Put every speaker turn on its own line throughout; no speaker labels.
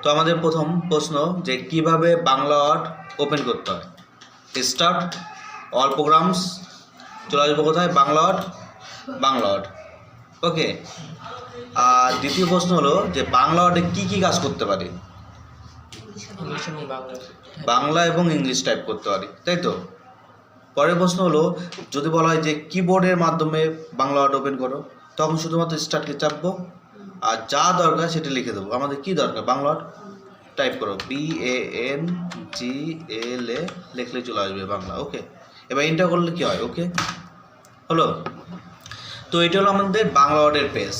তো আমাদের প্রথম প্রশ্ন যে কিভাবে বাংলা ওয়ার্ড ওপেন করতে হয়। স্টার্ট অল প্রোগ্রামস, চলে আসবো কোথায়, বাংলা ওয়ার্ড। ওকে। আর দ্বিতীয় প্রশ্ন হলো যে বাংলা ওয়ার্ডে কী কী কাজ করতে পারি। বাংলা এবং ইংলিশ টাইপ করতে পারি, তাই তো। পরের প্রশ্ন হলো যদি বলা হয় যে কিবোর্ডের মাধ্যমে বাংলা ওয়ার্ড ওপেন করো, তখন শুধুমাত্র স্টার্টকে চাপবো আর যা দরকার সেটা লিখে দেবো। আমাদের কি দরকার, বাংলা ওয়ার্ড টাইপ করো, BANGLA লিখলে চলে আসবে বাংলা। ওকে, এবার এন্টার করলে কি হয়, ওকে হলো। তো এটা হলো আমাদের বাংলা ওয়ার্ডের পেজ।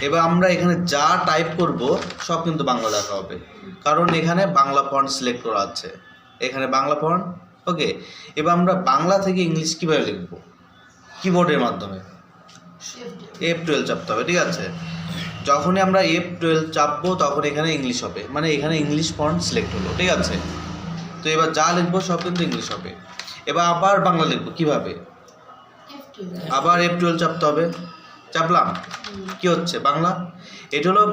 এবার আমরা এখানে যা টাইপ করব সব কিন্তু বাংলা দেখা হবে, কারণ এখানে বাংলা ফন্ট সিলেক্ট করা আছে, এখানে বাংলা ফন্ট। ওকে, এবার আমরা বাংলা থেকে ইংলিশ কীভাবে লিখব, কিবোর্ডের মাধ্যমে F12 চাপতে হবে, ঠিক আছে। যখনই আমরা F12 চাপবো তখন এখানে ইংলিশ হবে, মানে এখানে ইংলিশ ফন্ট সিলেক্ট হলো, ঠিক আছে। তো এবার যা লিখবো সব কিন্তু ইংলিশ হবে। এবার আবার বাংলা লিখবো কীভাবে, আবার F12 চাপতে হবে, চাপলাম, কি হচ্ছে বাংলা। এটা হলো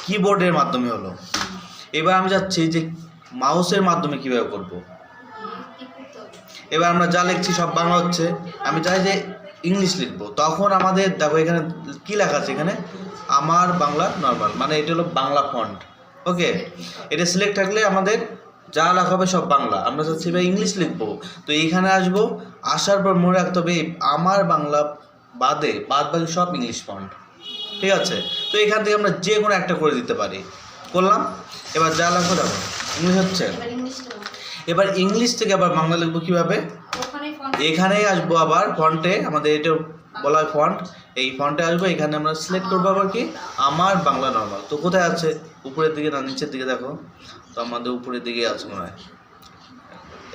কিবোর্ডের মাধ্যমে হলো। এবার আমি যাচ্ছি যে মাউসের মাধ্যমে কীভাবে করব। এবার আমরা যা লিখছি সব বাংলা হচ্ছে, আমি চাই যে ইংলিশ লিখবো, তখন আমাদের দেখো এখানে কি লেখা আছে, এখানে আমার বাংলা নর্মাল, মানে এটা হলো বাংলা ফন্ট। ওকে, এটা সিলেক্ট থাকলে আমাদের যা লেখা হবে সব বাংলা। আমরা চাচ্ছি এবার ইংলিশ লিখবো, তো এইখানে আসবো, আসার পর মনে রাখতে হবে আমার বাংলা বাদ বাকি সব ইংলিশ ফন্ট, ঠিক আছে। তো এখান থেকে আমরা যে কোনো একটা করে দিতে পারি, করলাম। এবার যা লেখা দেখো ইংলিশ হচ্ছে। এবার ইংলিশ থেকে আবার বাংলা লিখবো কীভাবে, এখানেই আসবো আবার ফন্টে, আমাদের এটা বলা হয় ফন্ট, এই ফন্টে আসবো, এখানে আমরা সিলেক্ট করবো আবার কি আমার বাংলা নর্মাল। তো কোথায় আছে, উপরের দিকে না নিচের দিকে, দেখো তো আমাদের উপরের দিকে আছে মনে হয়,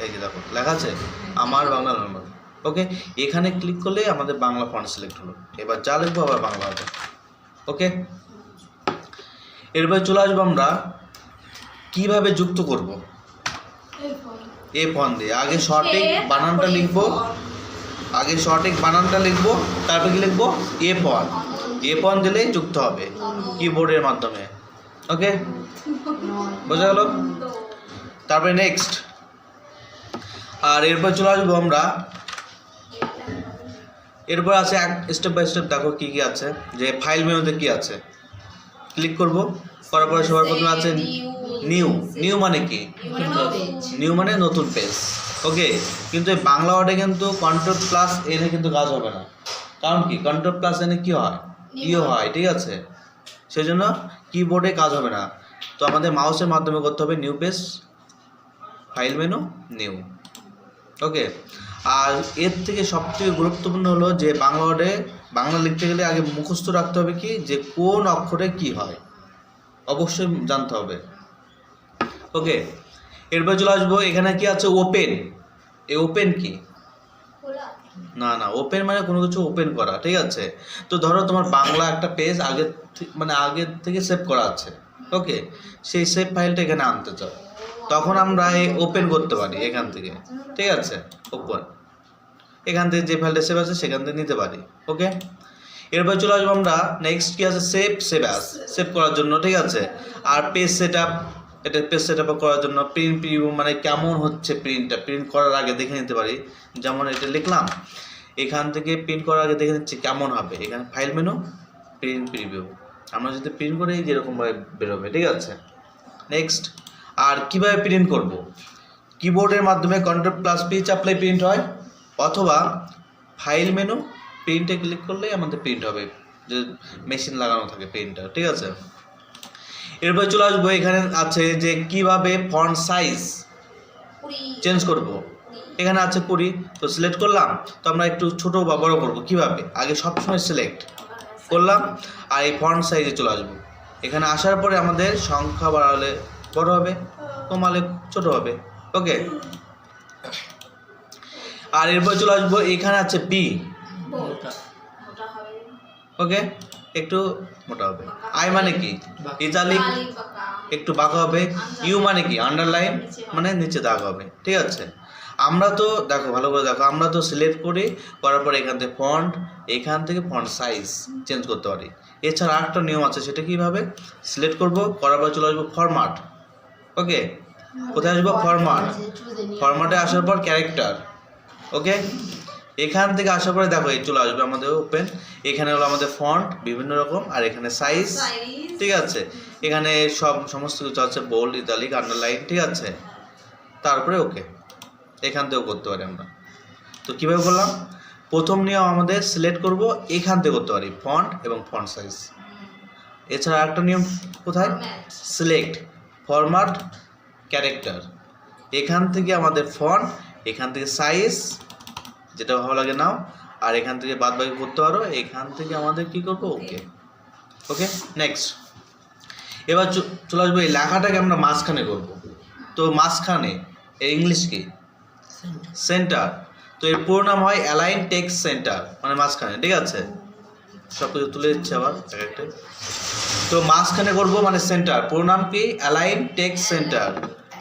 এই যে দেখো লেখা আছে আমার বাংলা নর্মাল। ওকে, এখানে ক্লিক করলে আমাদের বাংলা ফন্ট সিলেক্ট হলো। এবার যা লিখবো আবার বাংলা হবে। ওকে, এরপরে চলে আসবো আমরা কিভাবে যুক্ত করব। এ ফোন দিয়ে আগে সঠিক বানানটা লিখবো, তারপর কি লিখবো, এ ফোন দিলেই যুক্ত হবে কিবোর্ডের মাধ্যমে। ওকে, বোঝা গেল। তারপরে নেক্সট, আর এরপর চলে আসবো আমরা, এরপর আছে এক স্টেপ বাই স্টেপ, দেখো কি কি আছে, যে ফাইল মেনুতে কি আছে, ক্লিক করব, করার পরে সবার প্রথমে আছে নিউ মানে কি, নিউ মানে নতুন পেজ। ওকে, কিন্তু এই বাংলা ওয়ার্ডে কিন্তু Ctrl+N কিন্তু কাজ হবে না, কারণ কি Ctrl+N কি হয়, ইও হয়, ঠিক আছে, সেই জন্য কিবোর্ডে কাজ হবে না। তো আমাদের মাউসের মাধ্যমে করতে হবে new page, file menu, new. Okay, আর এর থেকে সবথেকে গুরুত্বপূর্ণ হলো যে বাংলা ওয়ার্ডে বাংলা লিখতে গেলে আগে মুখস্থ রাখতে হবে কি, যে কোন অক্ষরে কি হয়, অবশ্যই জানতে হবে। ওকে, এরপর চলে আসবো, এখানে কি আছে, ওপেন। এই ওপেন কি, না ওপেন মানে কোনো কিছু ওপেন করা, ঠিক আছে। তো ধরো তোমার বাংলা একটা পেজ আগে থেকে সেভ করা আছে, ওকে, সেই সেভ ফাইলটা এখানে আনতে চাও, তখন আমরা এই ওপেন করতে পারি এখান থেকে, ঠিক আছে, ওপেন, এখান থেকে যে ফাইলটা সেভ আছে সেখান থেকে নিতে পারি। ওকে, এরপর চলে আসবো আমরা নেক্সট, কি আছে, সেভ করার জন্য, ঠিক আছে। আর পেজ সেটআপ, এটা পেজ সেটআপ করার জন্য প্রিন্ট প্রিভিউ, মানে কেমন হচ্ছে প্রিন্ট করার আগে দেখে নিতে পারি। যেমন এটা লিখলাম, এখান থেকে প্রিন্ট করার আগে দেখে নিচ্ছি কেমন হবে, এখানে ফাইল মেনু, প্রিন্ট প্রিভিউ, আমরা যদি প্রিন্ট করি যেরকমভাবে বেরোবে, ঠিক আছে। নেক্সট, আর কিভাবে প্রিন্ট করব, কিবোর্ডের মাধ্যমে Ctrl+P চাপলে প্রিন্ট হয়, অথবা ফাইল মেনু, প্রিন্টে ক্লিক করলেই আমাদের প্রিন্ট হবে, যে মেশিন লাগানো থাকে প্রিন্টার, ঠিক আছে। এরপর চলে আসবো, এখানে আছে যে কিভাবে ফন্ট সাইজ চেঞ্জ করব, এখানে আছে 20, তো সিলেক্ট করলাম, তো আমরা একটু ছোট বা বড় করবো কিভাবে, আগে সবসময় সিলেক্ট করলাম, আর এই ফন্ট সাইজে চলে আসবো। এখানে আসার পরে আমাদের সংখ্যা বাড়ালে বড় হবে, কমালে ছোট হবে। ওকে, আর এরপর চলে আসবো, এখানে আছে বি, ওকে, একটু মোটা হবে। আই মানে কি, ইটালিক, একটু বাঁকা হবে। ইউ মানে কি, আন্ডারলাইন, মানে নিচে দাগ হবে, ঠিক আছে। আমরা তো দেখো ভালো করে দেখো, আমরা তো সিলেক্ট করি, করার পর এখান থেকে ফন্ট সাইজ চেঞ্জ করতে পারি। এছাড়া আরেকটা নিয়ম আছে, সেটা কীভাবে সিলেক্ট করব, করার পর চলে আসবো ফরম্যাট। ওকে, কোথায় আসবো? ফরম্যাট। ফরম্যাটে আসার পর ক্যারেক্টার। ওকে, এখান থেকে আসার পরে দেখো এই চলে আসবে আমাদের ওপেন। এখানে হলো আমাদের ফন্ট বিভিন্ন রকম, আর এখানে সাইজ, ঠিক আছে। এখানে সমস্ত কিছু আছে, বোল্ড, ইতালিক, আন্ডারলাইন, ঠিক আছে। তারপরে ওকে, এখান থেকেও করতে পারি আমরা। তো কীভাবে করলাম? প্রথম নিয়ম আমাদের সিলেক্ট করব, এখান থেকে করতে পারি ফন্ট এবং ফন্ট সাইজ। এছাড়া আরেকটা নিয়ম কোথায়? Select, format, character. এখান থেকে আমাদের ফন্ট, এখান থেকে সাইজ, যেটা ভালো লাগে নাও, আর এখান থেকে বাদ বাকি করতে পারো। এখান থেকে আমাদের কি করবো? ওকে। ওকে, নেক্সট। এবার চলে আসবো এই লেখাটাকে আমরা মাঝখানে করব। তো মাঝখানে এর ইংলিশ কি? সেন্টার। তো এর পুরো নাম হয় অ্যালাইন টেক্সট সেন্টার, মানে মাঝখানে, ঠিক আছে। সব কিছু তুলে দিচ্ছে আবার একটা। তো মাঝখানে করব মানে সেন্টার, পুরো নাম কি? Align text centre.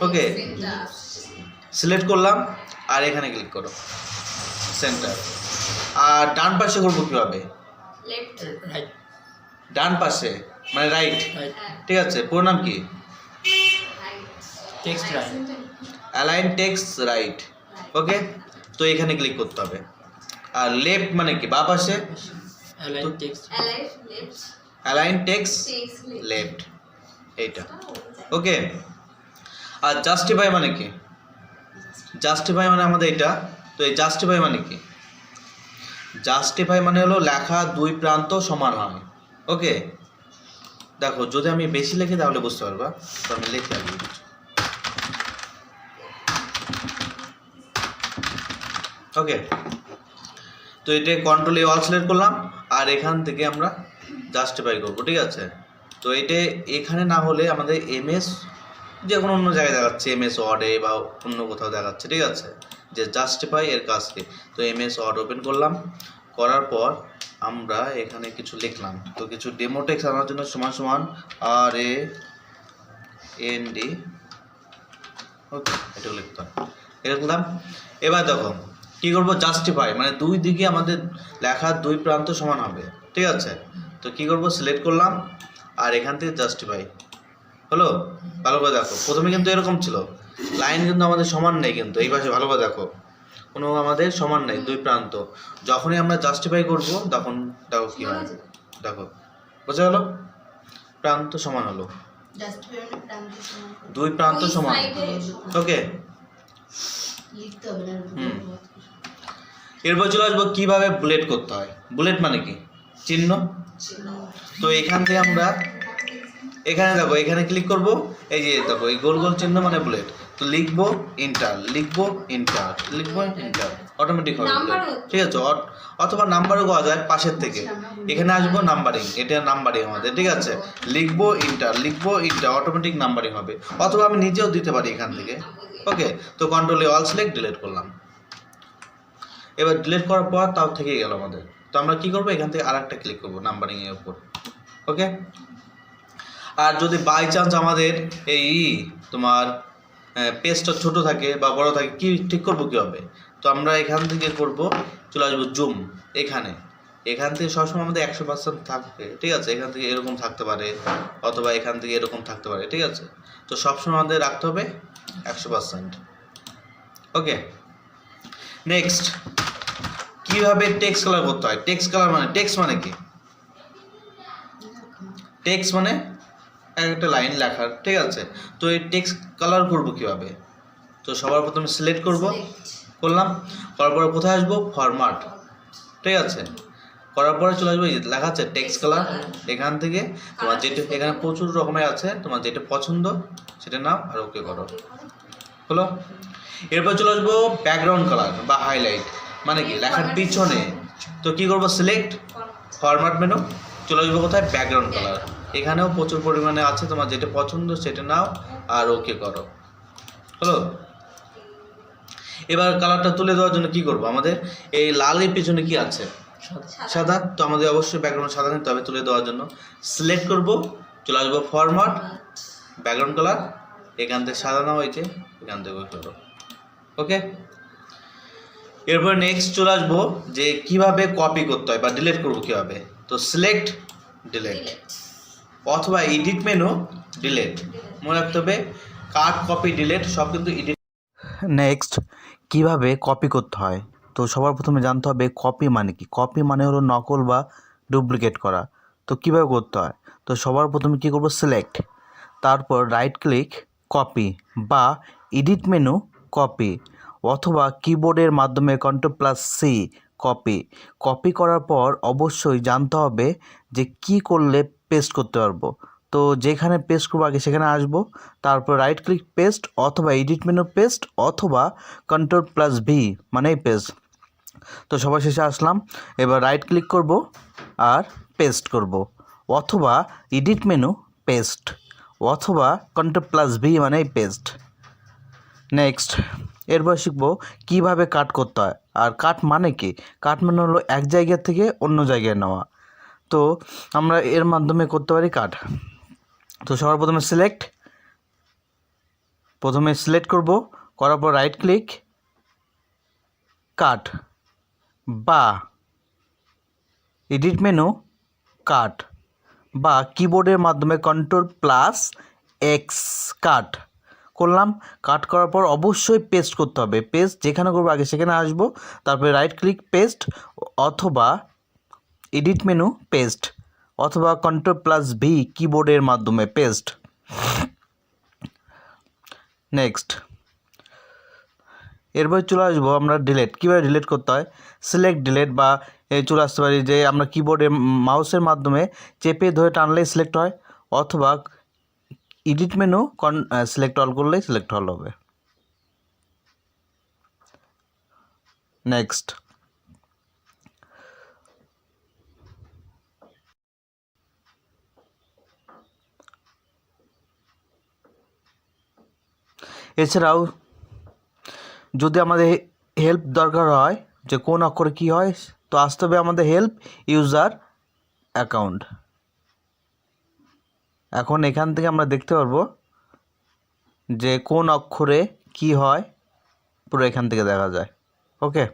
Okay, select করলাম আর এখানে ক্লিক করো, সেন্টার। আর ডান পাশে করবো কীভাবে? ডান পাশে মানে রাইট, ঠিক আছে। পুরো নাম কি? Align text right. ওকে, তো এখানে ক্লিক করতে হবে। আর লেফট মানে কি? বাঁ পাশে, অ্যালাইন টেক্সট লেফট, এইটা। ওকে, আর জাস্টিফাই মানে কি? জাস্টিফাই মানে আমাদের এটা। তো এই জাস্টিফাই মানে কি? জাস্টিফাই মানে হলো লেখা দুই প্রান্ত সমান হয়। ওকে, দেখো যদি আমি বেশি লিখি তাহলে বুঝতে পারবা। তো আমি লিখে আসবো। ওকে, তো এটা কন্ট্রোল এ অল সিলেক্ট করলাম, আর এখান থেকে আমরা জাস্টিফাই করবো, ঠিক আছে। তো এটা এখানে না হলে আমাদের এমএস যে কোনো অন্য জায়গায় দেখাচ্ছে, এমএস ওয়ার্ডে বা অন্য কোথাও দেখাচ্ছে, ঠিক আছে, যে জাস্টিফাই এর কাজকে। তো এমএস ওয়ার্ড ওপেন করলাম, করার পর আমরা এখানে কিছু লিখলাম। তো কিছু ডেমো টেক্সট আনার জন্য সমান সমান RAND, ওকে, এটা লিখতাম, লিখলাম। এবার দেখো কী করবো? জাস্টিফাই মানে দুই দিকে আমাদের লেখার দুই প্রান্ত সমান হবে, ঠিক আছে। তো কী করবো? সিলেক্ট করলাম আর এখান থেকে জাস্টিফাই হলো। ভালো করে দেখো, প্রথমে কিন্তু এরকম ছিল, লাইন কিন্তু আমাদের সমান নেই, কিন্তু এই পাশে ভালো করে দেখো কোনো আমাদের সমান নেই দুই প্রান্ত। যখনই আমরা জাস্টিফাই করব তখন দেখো কী হয়, দেখো বোঝা গেল? প্রান্ত সমান হলো, দুই প্রান্ত সমান। ওকে, এরপর চলে আসবো কীভাবে বুলেট করতে হয়। বুলেট মানে কি? চিহ্ন। তো এখান থেকে আমরা এখানে দেখো, এখানে ক্লিক করব, এই যে দেখো এই গোল গোল চিহ্ন মানে বুলেট। তো লিখবো ইন্টার, লিখবো ইন্টার, লিখবো ইন্টার, অটোমেটিক হবে, ঠিক আছে। অথবা নাম্বারও করা যায় পাশের থেকে। এখানে আসবো নাম্বারিং, এটা নাম্বারিং আমাদের, ঠিক আছে। লিখবো ইন্টার, লিখবো ইন্টার, অটোমেটিক নাম্বারিং হবে। অথবা আমি নিজেও দিতে পারি এখান থেকে। ওকে, তো কন্ট্রোল এ অল সিলেক্ট, ডিলিট করলাম। এবার ডিলিট করার পর তাও থেকেই গেল আমাদের। তো আমরা কী করবো? এখান থেকে আরেকটা ক্লিক করবো নাম্বারিং এর উপর। ওকে, আর যদি বাই চান্স আমাদের এই তোমার পেজটা ছোট থাকে বা বড় থাকে, কি ঠিক করবো কীভাবে? তো আমরা এখান থেকে করব, চলে আসবো জুম। এখান থেকে সবসময় আমাদের 100% থাকবে, ঠিক আছে। এখান থেকে এরকম থাকতে পারে, অথবা এখান থেকে এরকম থাকতে পারে, ঠিক আছে। তো সবসময় আমাদের রাখতে হবে 100%। ওকে, নেক্সট, কীভাবে টেক্সট কালার করতে হয়? টেক্সট কালার মানে, টেক্সট মানে কি? টেক্সট মানে একটা লাইন লেখার, ঠিক আছে। তো এই টেক্সট কালার করবো কীভাবে? তো সবার প্রথমে সিলেক্ট করলাম, করার পরে কোথায় আসবো? ফরম্যাট, ঠিক আছে। করার পরে চলে আসবো, লেখা আছে টেক্সট কালার। এখান থেকে তোমার যেটা, এখানে প্রচুর রকমের আছে, তোমার যেটা পছন্দ সেটা নাও আর ওকে করো, হলো। এরপর চলে আসবো ব্যাকগ্রাউন্ড কালার বা হাইলাইট, মানে কি? লেখার পিছনে। তো কী করবো? সিলেক্ট, ফরম্যাট মেনু, চলে আসবো কোথায়? Background colour. এখানেও প্রচুর পরিমাণে আছে, তোমার যেটা পছন্দ সেটা নাও আর ওকে করো, হলো। এবার কালারটা তুলে দেওয়ার জন্য কি করব? আমাদের এই লালের পিছনে কি আছে? সাদা। তো আমাদের অবশ্যই ব্যাকগ্রাউন্ড সাদা নিতে হবে তুলে দেওয়ার জন্য। সিলেক্ট করব, চলে আসবো ফরম্যাট, ব্যাকগ্রাউন্ড কালার, এখান থেকে সাদা নাও হয়েছে, এখান থেকে করো। ওকে, এরপর নেক্সট চলে আসবো যে কিভাবে কপি করতে হয় বা ডিলিট করবো কীভাবে। তো সিলেক্ট, ডিলেট, অথবা এডিট মেনু ডিলেট। মনে রাখতে হবে কাট, কপি, ডিলেট সব কিন্তু এডিট। নেক্সট, কিভাবে কপি করতে হয়। তো সবার প্রথমে জানতে হবে কপি মানে কি। কপি মানে হলো নকল বা ডুপ্লিকেট করা। তো কিভাবে করতে হয়, তো সবার প্রথমে কী করব, সিলেক্ট, তারপর রাইট ক্লিক, কপি বা এডিট মেনু কপি, অথবা কিবোর্ডের মাধ্যমে Ctrl+C কপি। কপি করার পর অবশ্যই জানতে হবে যে কি করলে পেস্ট করতে পারবো। তো যেখানে পেস্ট করবো আগে সেখানে আসবো, তারপর রাইট ক্লিক পেস্ট, অথবা এডিট মেনু পেস্ট, অথবা Ctrl+V মানে পেস্ট। তো সবার শেষে আসলাম, এবার রাইট ক্লিক করব আর পেস্ট করব, অথবা এডিট মেনু পেস্ট, অথবা Ctrl+V মানে পেস্ট। নেক্সট, এরপর শিখবো কীভাবে কাট করতে হয়। আর কাট মানে কি, কাট মানে হলো এক জায়গা থেকে অন্য জায়গায় নেওয়া। তো আমরা এর মাধ্যমে করতে পারি কাট। তো সবার প্রথমে সিলেক্ট করব, করার পর রাইট ক্লিক, কাট বা এডিট মেনু কাট, বা কিবোর্ডের মাধ্যমে Ctrl+X কাট করলাম। কাট করার পর অবশ্যই পেস্ট করতে হবে। পেস্ট যেখানে করবো আগে সেখানে আসবো, তারপরে রাইট ক্লিক পেস্ট, অথবা এডিট মেনু পেস্ট, অথবা Ctrl+V কিবোর্ডের মাধ্যমে পেস্ট। নেক্সট, এরপর চলে আসবো আমরা ডিলেট। কীভাবে ডিলেট করতে হয়, সিলেক্ট ডিলেট, বা চলে আসতে পারি যে আমরা কিবোর্ডে মাউসের মাধ্যমে চেপে ধরে টানলেই সিলেক্ট হয়, অথবা এডিট মেনু সিলেক্ট অল করলেই সিলেক্ট অল হবে। নেক্সট, এছাড়াও যদি আমাদের হেল্প দরকার হয় যে কোন অক্ষরে কী হয়, তো আসতে হবে আমাদের হেল্প ইউজার অ্যাকাউন্ট। এখন এখান থেকে আমরা দেখতে পারবো যে কোন অক্ষরে কি হয়, পুরো এখান থেকে দেখা যায়। ওকে।